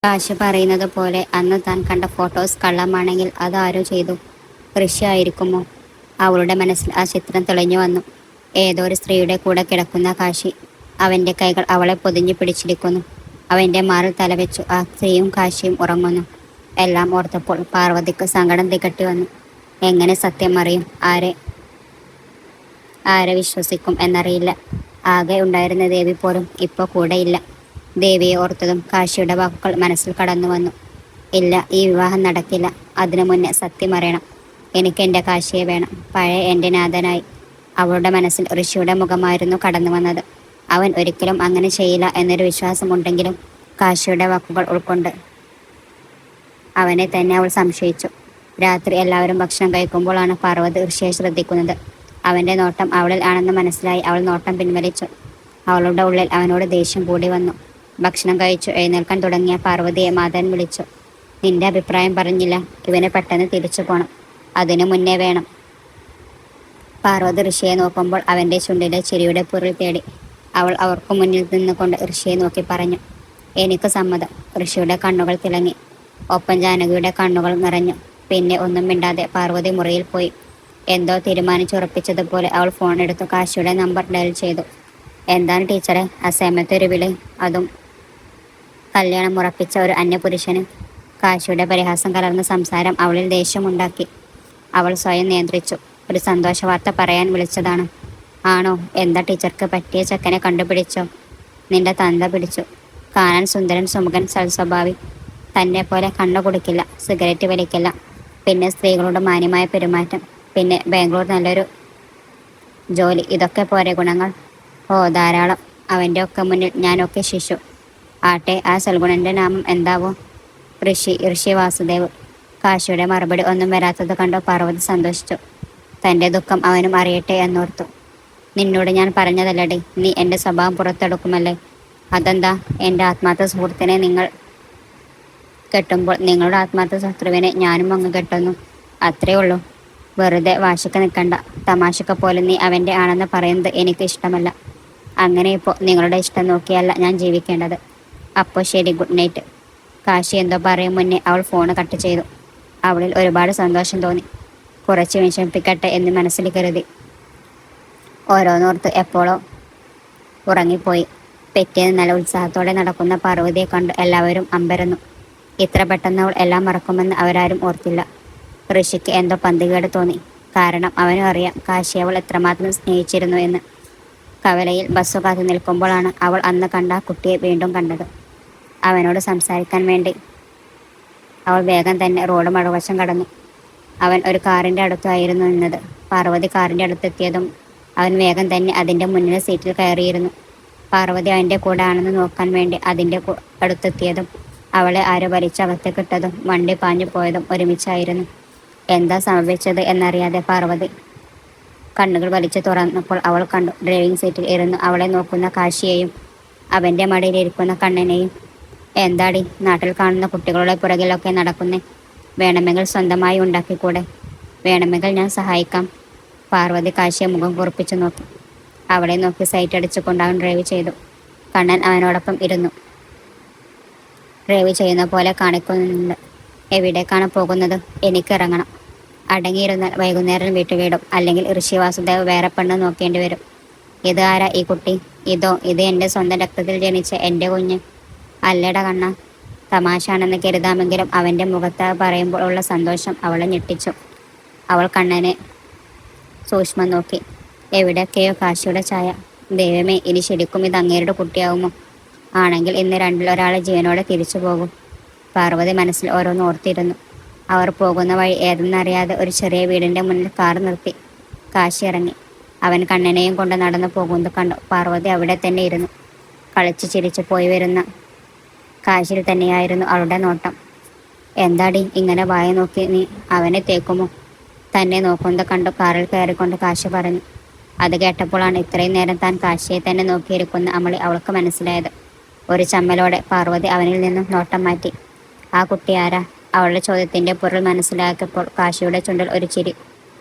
കാശ് പറയുന്നത് പോലെ അന്ന് താൻ കണ്ട ഫോട്ടോസ് കള്ളമാണെങ്കിൽ അതാരോ ചെയ്തു? ഋഷി ആയിരിക്കുമോ? അവളുടെ മനസ്സിൽ ആ ചിത്രം തെളിഞ്ഞു വന്നു. ഏതോ ഒരു സ്ത്രീയുടെ കൂടെ കിടക്കുന്ന കാശി. അവൻ്റെ കൈകൾ അവളെ പൊതിഞ്ഞു പിടിച്ചിരിക്കുന്നു. അവൻ്റെ മാറിൽ തലവെച്ചു ആ സ്ത്രീയും കാശിയും ഉറങ്ങുന്നു. എല്ലാം ഓർത്തപ്പോൾ പാർവതിക്ക് സങ്കടം തികട്ടി വന്നു. എങ്ങനെ സത്യം അറിയും? ആരെ വിശ്വസിക്കും എന്നറിയില്ല. ആകെ ഉണ്ടായിരുന്ന ദേവി പോലും ഇപ്പോൾ കൂടെയില്ല. ദേവിയെ ഓർത്തതും കാശിയുടെ വാക്കുകൾ മനസ്സിൽ കടന്നു വന്നു. ഇല്ല, ഈ വിവാഹം നടക്കില്ല. അതിനു മുന്നേ സത്യം അറിയണം. എനിക്ക് എൻ്റെ കാശിയെ വേണം, പഴയ എൻ്റെ നാഥനായി. അവളുടെ മനസ്സിൽ ഋഷിയുടെ മുഖമായിരുന്നു കടന്നു വന്നത്. അവൻ ഒരിക്കലും അങ്ങനെ ചെയ്യില്ല എന്നൊരു വിശ്വാസമുണ്ടെങ്കിലും കാശിയുടെ വാക്കുകൾ ഉൾക്കൊണ്ട് അവനെ തന്നെ അവൾ സംശയിച്ചു. രാത്രി എല്ലാവരും ഭക്ഷണം കഴിക്കുമ്പോഴാണ് പാർവതി ഋഷിയെ ശ്രദ്ധിക്കുന്നത്. അവൻ്റെ നോട്ടം അവളിൽ ആണെന്ന് മനസ്സിലായി അവൾ നോട്ടം പിൻവലിച്ചു. അവളുടെ ഉള്ളിൽ അവനോട് ദേഷ്യം കൂടി വന്നു. ഭക്ഷണം കഴിച്ചു എഴുന്നേൽക്കാൻ തുടങ്ങിയ പാർവതിയെ മാധവൻ വിളിച്ചു. നിന്റെ അഭിപ്രായം പറഞ്ഞില്ല. ഇവന് പെട്ടെന്ന് തിരിച്ചു പോണം. അതിനു മുന്നേ വേണം. പാർവതി ഋഷിയെ നോക്കുമ്പോൾ അവൻ്റെ ചുണ്ടിലെ ചിരിയുടെ പൊരുൾ തേടി. അവൾ അവർക്ക് മുന്നിൽ നിന്നുകൊണ്ട് ഋഷിയെ നോക്കി പറഞ്ഞു, എനിക്ക് സമ്മതം. ഋഷിയുടെ കണ്ണുകൾ തിളങ്ങി. ഒപ്പം ജാനകിയുടെ കണ്ണുകൾ നിറഞ്ഞു. പിന്നെ ഒന്നും മിണ്ടാതെ പാർവതി മുറിയിൽ പോയി. എന്തോ തീരുമാനിച്ചുറപ്പിച്ചതുപോലെ അവൾ ഫോൺ എടുത്തു കാശിയുടെ നമ്പർ ഡയൽ ചെയ്തു. എന്താണ് ടീച്ചറെ അസമയത്ത് ഒരു വിളി, അതും കല്യാണം ഉറപ്പിച്ച ഒരു അന്യപുരുഷന്? കാശിയുടെ പരിഹാസം കലർന്ന സംസാരം അവളിൽ ദേഷ്യമുണ്ടാക്കി. അവൾ സ്വയം നിയന്ത്രിച്ചു. ഒരു സന്തോഷ വാർത്ത പറയാൻ വിളിച്ചതാണ്. ആണോ? എന്താ ടീച്ചർക്ക് പറ്റിയ ചെക്കനെ കണ്ടുപിടിച്ചോ? നിന്റെ തന്ത പിടിച്ചു. കാണാൻ സുന്ദരൻ, സുമുഖൻ, സൽസ്വഭാവി. തന്നെ പോലെ കണ്ണു കുടിക്കില്ല, സിഗരറ്റ് വലിക്കില്ല. പിന്നെ സ്ത്രീകളോട് മാന്യമായ പെരുമാറ്റം. പിന്നെ ബാംഗ്ലൂർ നല്ലൊരു ജോലി. ഇതൊക്കെ പോരെ ഗുണങ്ങൾ? ഓ, ധാരാളം. അവൻ്റെ ഒക്കെ മുന്നിൽ ഞാനൊക്കെ ശിശു. ആട്ടെ, ആ സൽഗുണൻ്റെ നാമം എന്താവോ? ഋഷി വാസുദേവ്. കാശിയുടെ മറുപടി ഒന്നും വരാത്തത് കണ്ടു പാർവതി സന്തോഷിച്ചു. തൻ്റെ ദുഃഖം അവനും അറിയട്ടെ എന്നോർത്തു. നിന്നോട് ഞാൻ പറഞ്ഞതല്ലടി, നീ എൻ്റെ സ്വഭാവം പുറത്തെടുക്കുമല്ലേ? അതെന്താ? എൻ്റെ ആത്മാർത്ഥ സുഹൃത്തിനെ നിങ്ങൾ കെട്ടുമ്പോൾ നിങ്ങളുടെ ആത്മാർത്ഥ ശത്രുവിനെ ഞാനും അങ്ങ് കെട്ടുന്നു. അത്രേ ഉള്ളൂ. വെറുതെ വാശിക്ക് നിൽക്കണ്ട. തമാശക്ക് പോലും നീ അവൻ്റെ ആണെന്ന് പറയുന്നത് എനിക്ക് ഇഷ്ടമല്ല. അങ്ങനെ ഇപ്പോൾ നിങ്ങളുടെ ഇഷ്ടം നോക്കിയല്ല ഞാൻ ജീവിക്കേണ്ടത്. അപ്പോൾ ശരി, ഗുഡ് നൈറ്റ്. കാശി എന്തോ പറയും മുന്നേ അവൾ ഫോണ് കട്ട് ചെയ്തു. അവളിൽ ഒരുപാട് സന്തോഷം തോന്നി. കുറച്ച് വിഷമിപ്പിക്കട്ടെ എന്ന് മനസ്സിൽ കരുതി. ഓരോന്നോർത്ത് എപ്പോഴോ ഉറങ്ങിപ്പോയി. പിറ്റേന്ന് നല്ല ഉത്സാഹത്തോടെ നടക്കുന്ന പാർവതിയെ കണ്ട് എല്ലാവരും അമ്പരന്നു. ഇത്ര പെട്ടെന്ന് അവൾ എല്ലാം മറക്കുമെന്ന് അവരാരും ഓർത്തില്ല. ഋഷിക്ക് എന്തോ പന്തികേട് തോന്നി. കാരണം അവനും അറിയാം കാശി അവൾ എത്രമാത്രം സ്നേഹിച്ചിരുന്നു എന്ന്. കവലയിൽ ബസ്സു കാത്തു നിൽക്കുമ്പോഴാണ് അവൾ അന്ന് കണ്ട ആ കുട്ടിയെ വീണ്ടും കണ്ടത്. അവനോട് സംസാരിക്കാൻ വേണ്ടി അവൾ വേഗം തന്നെ റോഡ് മറുവശം കടന്നു. അവൻ ഒരു കാറിൻ്റെ അടുത്തായിരുന്നു നിന്നത്. പാർവതി കാറിൻ്റെ അടുത്തെത്തിയതും അവൻ വേഗം തന്നെ അതിൻ്റെ മുന്നിലെ സീറ്റിൽ കയറിയിരുന്നു. പാർവതി അവൻ്റെ കൂടെ ആണെന്ന് നോക്കാൻ വേണ്ടി അതിൻ്റെ അടുത്തെത്തിയതും അവളെ ആരോ വലിച്ചകത്തേക്കിട്ടതും വണ്ടി പാഞ്ഞു പോയതും ഒരുമിച്ചായിരുന്നു. എന്താ സംഭവിച്ചത് എന്നറിയാതെ പാർവതി കണ്ണുകൾ വലിച്ചു തുറന്നപ്പോൾ അവൾ കണ്ടു, ഡ്രൈവിംഗ് സീറ്റിൽ ഇരുന്ന് അവളെ നോക്കുന്ന കാശിയെയും അവൻ്റെ മടിയിലിരിക്കുന്ന കണ്ണനെയും. എന്താടി, നാട്ടിൽ കാണുന്ന കുട്ടികളുടെ പുറകിലൊക്കെ നടക്കുന്നേ? വേണമെങ്കിൽ സ്വന്തമായി ഉണ്ടാക്കിക്കൂടെ? വേണമെങ്കിൽ ഞാൻ സഹായിക്കാം. പാർവതി കാശിയെ മുഖം കുറിപ്പിച്ചു നോക്കി. അവളെ നോക്കി സൈറ്റ് അടിച്ചുകൊണ്ട് അവൻ ഡ്രൈവ് ചെയ്തു. കണ്ണൻ അവനോടൊപ്പം ഇരുന്നു. ഡ്രൈവ് ചെയ്യുന്ന പോലെ കാണിക്കുന്നുണ്ട്. എവിടേക്കാണ് പോകുന്നത്? എനിക്ക് ഇറങ്ങണം. അടങ്ങിയിരുന്നാൽ വൈകുന്നേരം വീട്ടുവിടും. അല്ലെങ്കിൽ ഋഷി വാസുദേവ് വേറെ പെണ്ണ് നോക്കേണ്ടി വരും. ഇത് ആരാ ഈ കുട്ടി? ഇത് എൻ്റെ സ്വന്തം രക്തത്തിൽ ജനിച്ച എൻ്റെ കുഞ്ഞ്. അല്ലട കണ്ണ. തമാശാണെന്ന് കരുതാമെങ്കിലും അവൻ്റെ മുഖത്ത് പറയുമ്പോൾ ഉള്ള സന്തോഷം അവളെ ഞെട്ടിച്ചു. അവൾ കണ്ണനെ സൂക്ഷ്മം നോക്കി. എവിടെയൊക്കെയോ കാശിയുടെ ഛായ. ദൈവമേ, ഇനി ശരിക്കും ഇത് അങ്ങേരുടെ കുട്ടിയാവുമോ? ആണെങ്കിൽ ഇന്ന് രണ്ടിൽ ഒരാളെ ജീവനോടെ തിരിച്ചു പോകും. പാർവതി മനസ്സിൽ ഓരോന്ന് ഓർത്തിരുന്നു. അവർ പോകുന്ന വഴി ഏതെന്നറിയാതെ ഒരു ചെറിയ വീടിൻ്റെ മുന്നിൽ കാർ നിർത്തി. കാശി ഇറങ്ങി. അവൻ കണ്ണനെയും കൊണ്ട് നടന്നു പോകുന്നത് കണ്ടു. പാർവതി അവിടെ തന്നെ ഇരുന്നു. കളിച്ച് ചിരിച്ചു പോയി വരുന്ന കാശിയിൽ തന്നെയായിരുന്നു അവളുടെ നോട്ടം. എന്താടി ഇങ്ങനെ വായ നോക്കി നീ അവനെ തേക്കുമോ? തന്നെ നോക്കുന്നത് കണ്ടു കാറിൽ കയറിക്കൊണ്ട് കാശി പറഞ്ഞു. അത് കേട്ടപ്പോഴാണ് ഇത്രയും നേരം താൻ കാശിയെ തന്നെ നോക്കിയിരിക്കുന്ന അമളി അവൾക്ക് മനസ്സിലായത്. ഒരു ചമ്മലോടെ പാർവതി അവനിൽ നിന്നും നോട്ടം മാറ്റി. ആ കുട്ടി ആരാ? അവളുടെ ചോദ്യത്തിൻ്റെ പൊരുൾ മനസ്സിലാക്കിയപ്പോൾ കാശിയുടെ ചുണ്ടിൽ ഒരു ചിരി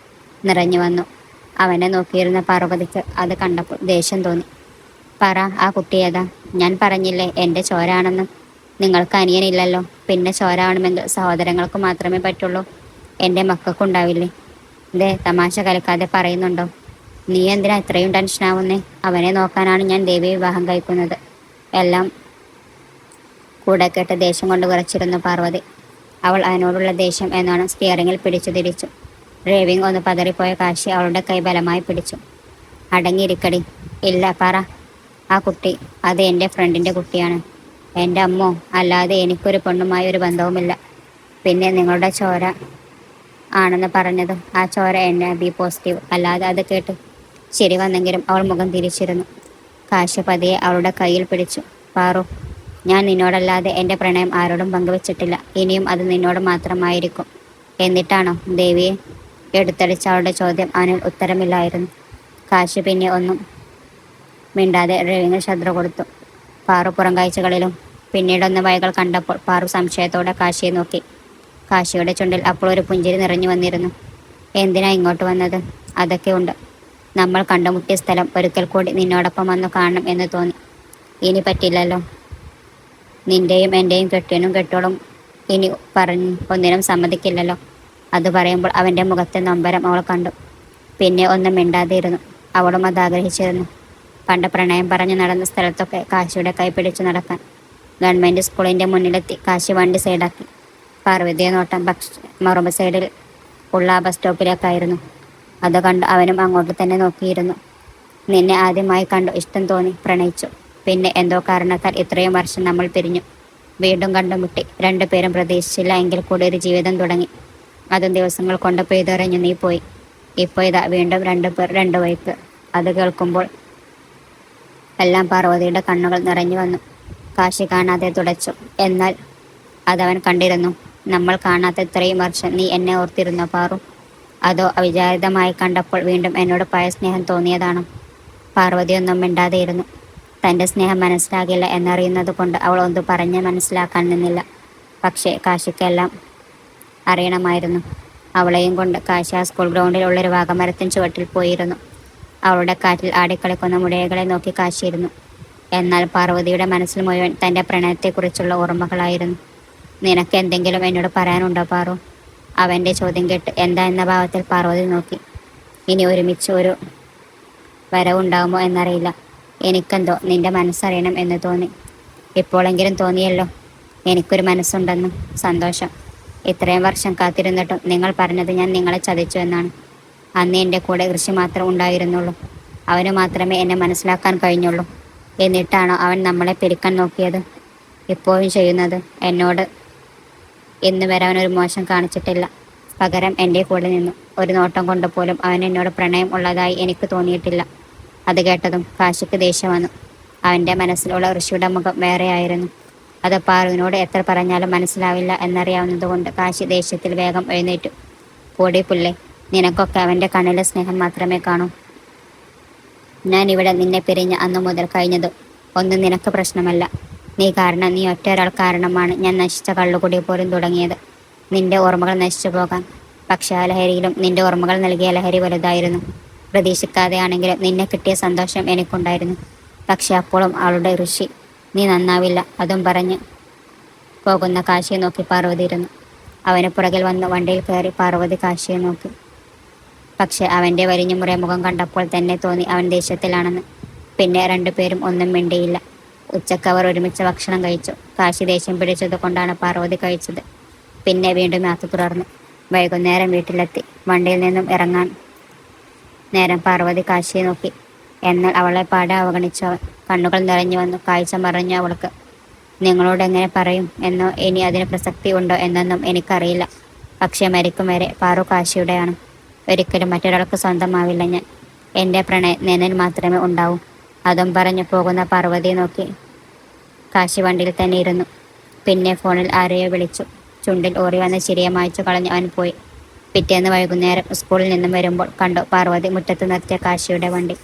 നിറഞ്ഞു വന്നു. അവനെ നോക്കിയിരുന്ന പാർവതിക്ക് അത് കണ്ടപ്പോൾ ദേഷ്യം തോന്നി. പറ, ആ കുട്ടി ഏതാ? ഞാൻ പറഞ്ഞില്ലേ എൻ്റെ ചോരാണെന്ന്. നിങ്ങൾക്ക് അനിയനില്ലല്ലോ, പിന്നെ ചോര ആവണമെങ്കിൽ സഹോദരങ്ങൾക്ക് മാത്രമേ പറ്റുള്ളൂ. എൻ്റെ മക്കൾക്കുണ്ടാവില്ലേ? ദേ, തമാശ കലക്കാതെ പറയുന്നുണ്ടോ? നീ എന്തിനാ ഇത്രയും ടെൻഷനാവുന്നേ? അവനെ നോക്കാനാണ് ഞാൻ ദേവിയെ വിവാഹം കഴിക്കുന്നത്. എല്ലാം കൂടെ കേട്ട് ദേഷ്യം കൊണ്ട് വിറച്ചിരുന്നു പാർവതി. അവൾ അവനോടുള്ള ദേഷ്യം എന്നോണം സ്റ്റിയറിങ്ങിൽ പിടിച്ചു തിരിച്ചു. ഡ്രൈവിംഗ് ഒന്ന് പതറിപ്പോയ കാശി അവളുടെ കൈ ബലമായി പിടിച്ചു. അടങ്ങിയിരിക്കടി. ഇല്ല, പറ. ആ കുട്ടി അത് എൻ്റെ ഫ്രണ്ടിൻ്റെ കുട്ടിയാണ്. എൻ്റെ അമ്മോ, അല്ലാതെ എനിക്കൊരു പെണ്ണുമായി ഒരു ബന്ധവുമില്ല. പിന്നെ നിങ്ങളുടെ ചോര ആണെന്ന് പറഞ്ഞത്, ആ ചോര എന്നെ ബി പോസിറ്റീവ്. അല്ലാതെ അത് കേട്ട് ശരി വന്നെങ്കിലും അവൾ മുഖം തിരിച്ചിരുന്നു. കാശി പതിയെ അവളുടെ കയ്യിൽ പിടിച്ചു. പാറു, ഞാൻ നിന്നോടല്ലാതെ എൻ്റെ പ്രണയം ആരോടും പങ്കുവച്ചിട്ടില്ല. ഇനിയും അത് നിന്നോട് മാത്രമായിരിക്കും. എന്നിട്ടാണോ ദേവിയെ? എടുത്തടിച്ച അവളുടെ ചോദ്യം അവനിൽ ഉത്തരമില്ലായിരുന്നു. കാശി പിന്നെ ഒന്നും മിണ്ടാതെ ഡ്രൈവിങ്ങിൽ ശ്രദ്ധ കൊടുത്തു. പാറു പുറം കാഴ്ചകളിലും പിന്നീടൊന്ന് വഴികൾ കണ്ടപ്പോൾ പാറു സംശയത്തോടെ കാശിയെ നോക്കി. കാശിയുടെ ചുണ്ടിൽ അപ്പോൾ ഒരു പുഞ്ചിരി നിറഞ്ഞു വന്നിരുന്നു. എന്തിനാ ഇങ്ങോട്ട് വന്നത്? അതൊക്കെ ഉണ്ട്. നമ്മൾ കണ്ടുമുട്ടിയ സ്ഥലം ഒരിക്കൽ കൂടി നിന്നോടൊപ്പം വന്നു കാണണം എന്ന് തോന്നി. ഇനി പറ്റില്ലല്ലോ. നിന്റെയും എൻ്റെയും കെട്ടിയനും കെട്ടോളും ഇനി പറഞ്ഞ് ഒന്നിനും സമ്മതിക്കില്ലല്ലോ. അത് പറയുമ്പോൾ അവൻ്റെ മുഖത്തെ നൊമ്പരം അവൾ കണ്ടു. പിന്നെ ഒന്നും മിണ്ടാതെ ഇരുന്നു. അവളും അത് ആഗ്രഹിച്ചിരുന്നു. പണ്ട് പ്രണയം പറഞ്ഞു നടന്ന സ്ഥലത്തൊക്കെ കാശിയുടെ കൈ പിടിച്ചു നടക്കാൻ. ഗവൺമെൻറ് സ്കൂളിൻ്റെ മുന്നിലെത്തി കാശി വണ്ടി സൈഡാക്കി. പാർവതിയെ നോട്ടം മറുപ സൈഡിൽ ഉള്ള ആ ബസ് സ്റ്റോപ്പിലേക്കായിരുന്നു. അത് കണ്ട് അവനും അങ്ങോട്ട് തന്നെ നോക്കിയിരുന്നു. നിന്നെ ആദ്യമായി കണ്ടു ഇഷ്ടം തോന്നി, പ്രണയിച്ചു. പിന്നെ എന്തോ കാരണത്താൽ ഇത്രയും വർഷം നമ്മൾ പിരിഞ്ഞു. വീണ്ടും കണ്ടുമുട്ടി. രണ്ടുപേരും പ്രതീക്ഷിച്ചില്ല എങ്കിൽ കൂടി ഒരു ജീവിതം തുടങ്ങി. അതും ദിവസങ്ങൾ കൊണ്ട് പെയ്തെറിഞ്ഞു നീ പോയി. ഇപ്പോൾ ഇതാ വീണ്ടും രണ്ടുപേർ രണ്ടു വഴിക്ക്. അത് കേൾക്കുമ്പോൾ എല്ലാം പാർവതിയുടെ കണ്ണുകൾ നിറഞ്ഞു വന്നു. കാശി കാണാതെ തുടച്ചു. എന്നാൽ അതവൻ കണ്ടിരുന്നു. നമ്മൾ കാണാത്ത ഇത്രയും വർഷം നീ എന്നെ ഓർത്തിരുന്നോ പാറു? അതോ അവിചാരിതമായി കണ്ടപ്പോൾ വീണ്ടും എന്നോട് പഴയ സ്നേഹം തോന്നിയതാണോ? പാർവതിയൊന്നും മിണ്ടാതെയിരുന്നു. തൻ്റെ സ്നേഹം മനസ്സിലാകില്ല എന്നറിയുന്നത് കൊണ്ട് അവൾ ഒന്നും പറഞ്ഞ് മനസ്സിലാക്കാൻ നിന്നില്ല. പക്ഷേ കാശിക്കെല്ലാം അറിയണമായിരുന്നു. അവളെയും കൊണ്ട് കാശി ആ സ്കൂൾ ഗ്രൗണ്ടിൽ ഉള്ളൊരു വാഗമരത്തിന് ചുവട്ടിൽ പോയിരുന്നു. അവളുടെ കാറ്റിൽ ആടിക്കളിക്കുന്ന മുടയകളെ നോക്കി കാശിയിരുന്നു. എന്നാൽ പാർവതിയുടെ മനസ്സിൽ മുഴുവൻ തൻ്റെ പ്രണയത്തെക്കുറിച്ചുള്ള ഓർമ്മകളായിരുന്നു. നിനക്ക് എന്തെങ്കിലും എന്നോട് പറയാനുണ്ടോ പാറു? അവൻ്റെ ചോദ്യം കേട്ട് എന്താ എന്ന ഭാവത്തിൽ പാർവതി നോക്കി. ഇനി ഒരുമിച്ച് ഒരു വരവുണ്ടാകുമോ എന്നറിയില്ല. എനിക്കെന്തോ നിന്റെ മനസ്സറിയണം എന്ന് തോന്നി. ഇപ്പോഴെങ്കിലും തോന്നിയല്ലോ എനിക്കൊരു മനസ്സുണ്ടെന്ന്. സന്തോഷം. ഇത്രയും വർഷം കാത്തിരുന്നിട്ടും നിങ്ങൾ പറഞ്ഞത് ഞാൻ നിങ്ങളെ ചതിച്ചു എന്നാണ്. അന്ന് എൻ്റെ കൂടെ കൃഷി മാത്രം ഉണ്ടായിരുന്നുള്ളൂ. അവന് മാത്രമേ എന്നെ മനസ്സിലാക്കാൻ കഴിഞ്ഞുള്ളൂ. എന്നിട്ടാണോ അവൻ നമ്മളെ പിരിക്കാൻ നോക്കിയത്? ഇപ്പോഴും ചെയ്യുന്നത്. എന്നോട് ഇന്ന് വരെ അവനൊരു മോശം കാണിച്ചിട്ടില്ല. പകരം എൻ്റെ കൂടെ നിന്നു. ഒരു നോട്ടം കൊണ്ട് പോലും അവൻ എന്നോട് പ്രണയം ഉള്ളതായി എനിക്ക് തോന്നിയിട്ടില്ല. അത് കേട്ടതും കാശിക്ക് ദേഷ്യം വന്നു. അവൻ്റെ മനസ്സിലുള്ള ഋഷിയുടെ മുഖം വേറെയായിരുന്നു. അത് പാറുവിനോട് എത്ര പറഞ്ഞാലും മനസ്സിലാവില്ല എന്നറിയാവുന്നതുകൊണ്ട് കാശി ദേഷ്യത്തിൽ വേഗം എഴുന്നേറ്റു. പോടി പുല്ലേ, നിനക്കൊക്കെ അവൻ്റെ കണ്ണിലെ സ്നേഹം മാത്രമേ കാണൂ. ഞാൻ ഇവിടെ നിന്നെ പിരിഞ്ഞ അന്നു മുതൽ കഴിഞ്ഞത് ഒന്നും നിനക്ക് പ്രശ്നമല്ല. നീ കാരണം, നീ ഒറ്റ ഒരാൾ കാരണമാണ് ഞാൻ നശിച്ച കള്ളുകുടി പോലും തുടങ്ങിയത്. നിന്റെ ഓർമ്മകൾ നശിച്ചു പോകാൻ. പക്ഷേ ആ ലഹരിയിലും നിന്റെ ഓർമ്മകൾ നൽകിയ ലഹരി വലുതായിരുന്നു. പ്രതീക്ഷിക്കാതെയാണെങ്കിലും നിന്നെ കിട്ടിയ സന്തോഷം എനിക്കുണ്ടായിരുന്നു. പക്ഷെ അപ്പോഴും അവളുടെ ഋഷി, നീ നന്നാവില്ല. അതും പറഞ്ഞ് പോകുന്ന കാശിയെ നോക്കി പാർവതി ഇരുന്നു. അവന് പുറകിൽ വന്ന് വണ്ടിയിൽ കയറി പാർവതി കാശിയെ നോക്കി. പക്ഷെ അവൻ്റെ വലിഞ്ഞു മുറിയ മുഖം കണ്ടപ്പോൾ തന്നെ തോന്നി അവൻ ദേഷ്യത്തിലാണെന്ന്. പിന്നെ രണ്ടുപേരും ഒന്നും മിണ്ടിയില്ല. ഉച്ചക്ക് അവർ ഒരുമിച്ച് ഭക്ഷണം കഴിച്ചു. കാശി ദേഷ്യം പിടിച്ചത് കൊണ്ടാണ് പാർവതി കഴിച്ചത്. പിന്നെ വീണ്ടും യാത്ര തുടർന്നു. വൈകുന്നേരം വീട്ടിലെത്തി. വണ്ടിയിൽ നിന്നും ഇറങ്ങാൻ നേരം പാർവതി കാശിയെ നോക്കി. എന്നാൽ അവളെ പാടെ അവഗണിച്ചു അവൻ. കണ്ണുകൾ നിറഞ്ഞു വന്നു. കാഴ്ച മറഞ്ഞു അവൾക്ക്. നിങ്ങളോട് എങ്ങനെ പറയും എന്നോ ഇനി അതിന് പ്രസക്തി ഉണ്ടോ എന്നൊന്നും എനിക്കറിയില്ല. പക്ഷേ മരിക്കും വരെ പാറു കാശിയുടെയാണ്. ഒരിക്കലും മറ്റൊരാൾക്ക് സ്വന്തമാവില്ല ഞാൻ. എൻ്റെ പ്രണയം നിന്നിൽ മാത്രമേ ഉണ്ടാവൂ. അതും പറഞ്ഞു പോകുന്ന പാർവതിയെ നോക്കി കാശി വണ്ടിയിൽ തന്നെ ഇരുന്നു. പിന്നെ ഫോണിൽ ആരെയോ വിളിച്ചു. ചുണ്ടിൽ ഓറി വന്ന ചിരിയെ മായ്ച്ചു കളഞ്ഞ് അവൻ പോയി. പിറ്റേന്ന് വൈകുന്നേരം സ്കൂളിൽ നിന്നും വരുമ്പോൾ കണ്ടു പാർവതി മുറ്റത്ത് നിർത്തിയ കാശിയുടെ വണ്ടി.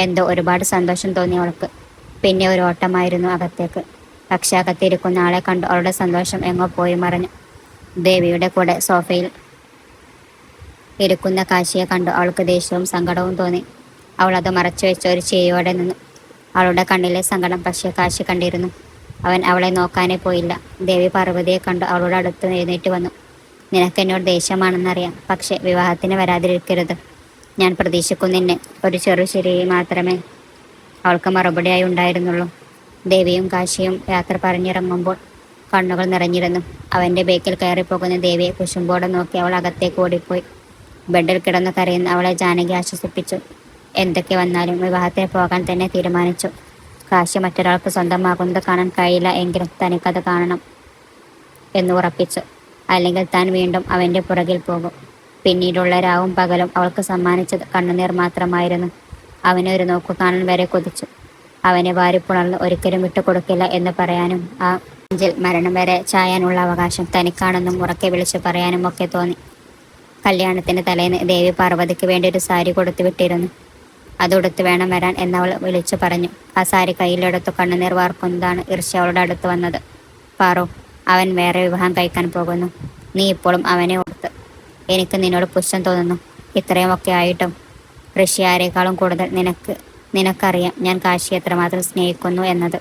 എന്തോ ഒരുപാട് സന്തോഷം തോന്നി അവൾക്ക്. പിന്നെ ഒരു ഓട്ടമായിരുന്നു അകത്തേക്ക്. പക്ഷെ അകത്തിരിക്കുന്ന ആളെ കണ്ടു അവളുടെ സന്തോഷം എങ്ങോ പോയി മറഞ്ഞു. ദേവിയുടെ കൂടെ സോഫയിൽ ഇരിക്കുന്ന കാശിയെ കണ്ടു അവൾക്ക് ദേഷ്യവും സങ്കടവും തോന്നി. അവൾ അത് മറച്ചു വെച്ച് ഒരു ചിരിയോടെ നിന്നു. അവളുടെ കണ്ണിലെ സങ്കടം പക്ഷേ കാശി കണ്ടിരുന്നു. അവൻ അവളെ നോക്കാനേ പോയില്ല. ദേവി പാർവതിയെ കണ്ടു അവളുടെ അടുത്ത് എഴുന്നേറ്റ് വന്നു. നിനക്ക് എന്നോട് ദേഷ്യമാണെന്നറിയാം, പക്ഷെ വിവാഹത്തിന് വരാതിരിക്കരുത്. ഞാൻ പ്രതീക്ഷിക്കുന്നിന്നെ. ഒരു ചെറു ശരി മാത്രമേ അവൾക്ക് മറുപടിയായി ഉണ്ടായിരുന്നുള്ളൂ. ദേവിയും കാശിയും യാത്ര പറഞ്ഞിറങ്ങുമ്പോൾ കണ്ണുകൾ നിറഞ്ഞിരുന്നു. അവൻ്റെ ബേക്കിൽ കയറിപ്പോകുന്ന ദേവിയെ കുശുമ്പോടെ നോക്കി അവൾ അകത്തേക്ക് ഓടിപ്പോയി. ബെഡിൽ കിടന്നു കരയുന്ന അവളെ ജാനകി ആശ്വസിപ്പിച്ചു. എന്തൊക്കെ വന്നാലും വിവാഹത്തിന് പോകാൻ തന്നെ തീരുമാനിച്ചു. കാശി മറ്റൊരാൾക്ക് സ്വന്തമാകുന്നത് കാണാൻ കഴിയില്ല എങ്കിലും തനിക്കത് കാണണം എന്ന് ഉറപ്പിച്ചു. അല്ലെങ്കിൽ താൻ വീണ്ടും അവൻ്റെ പുറകിൽ പോകും. പിന്നീടുള്ള രാവും പകലും അവൾക്ക് സമ്മാനിച്ചത് കണ്ണുനീർ മാത്രമായിരുന്നു. അവനെ ഒരു നോക്കു കാണാൻ വരെ കൊതിച്ചു. അവനെ വാരിപ്പുണർന്ന് ഒരിക്കലും വിട്ടുകൊടുക്കില്ല എന്ന് പറയാനും ആ നെഞ്ചിൽ മരണം വരെ ചായാനുള്ള അവകാശം തനിക്കാണെന്നും ഉറക്കെ വിളിച്ചു പറയാനും ഒക്കെ തോന്നി. കല്യാണത്തിന് തലേന്ന് ദേവി പാർവതിക്ക് വേണ്ടി ഒരു സാരി കൊടുത്തു വിട്ടിരുന്നു. അതൊടുത്ത് വേണം വരാൻ എന്നവൾ വിളിച്ചു പറഞ്ഞു. ആ സാരി കയ്യിലെടുത്തു കണ്ണുനീർ വാർക്കുന്നതാണ് ഋഷി അവളുടെ അടുത്ത് വന്നത്. പാറു, അവൻ വേറെ വിവാഹം കഴിക്കാൻ പോകുന്നു. നീ ഇപ്പോഴും അവനെ ഓർത്ത് എനിക്ക് നിന്നോട് പുച്ഛം തോന്നുന്നു. ഇത്രയുമൊക്കെ ആയിട്ടും ഋഷി ആരെക്കാളും കൂടുതൽ നിനക്കറിയാം ഞാൻ കാശിയെ എത്രമാത്രം സ്നേഹിക്കുന്നു എന്നത്.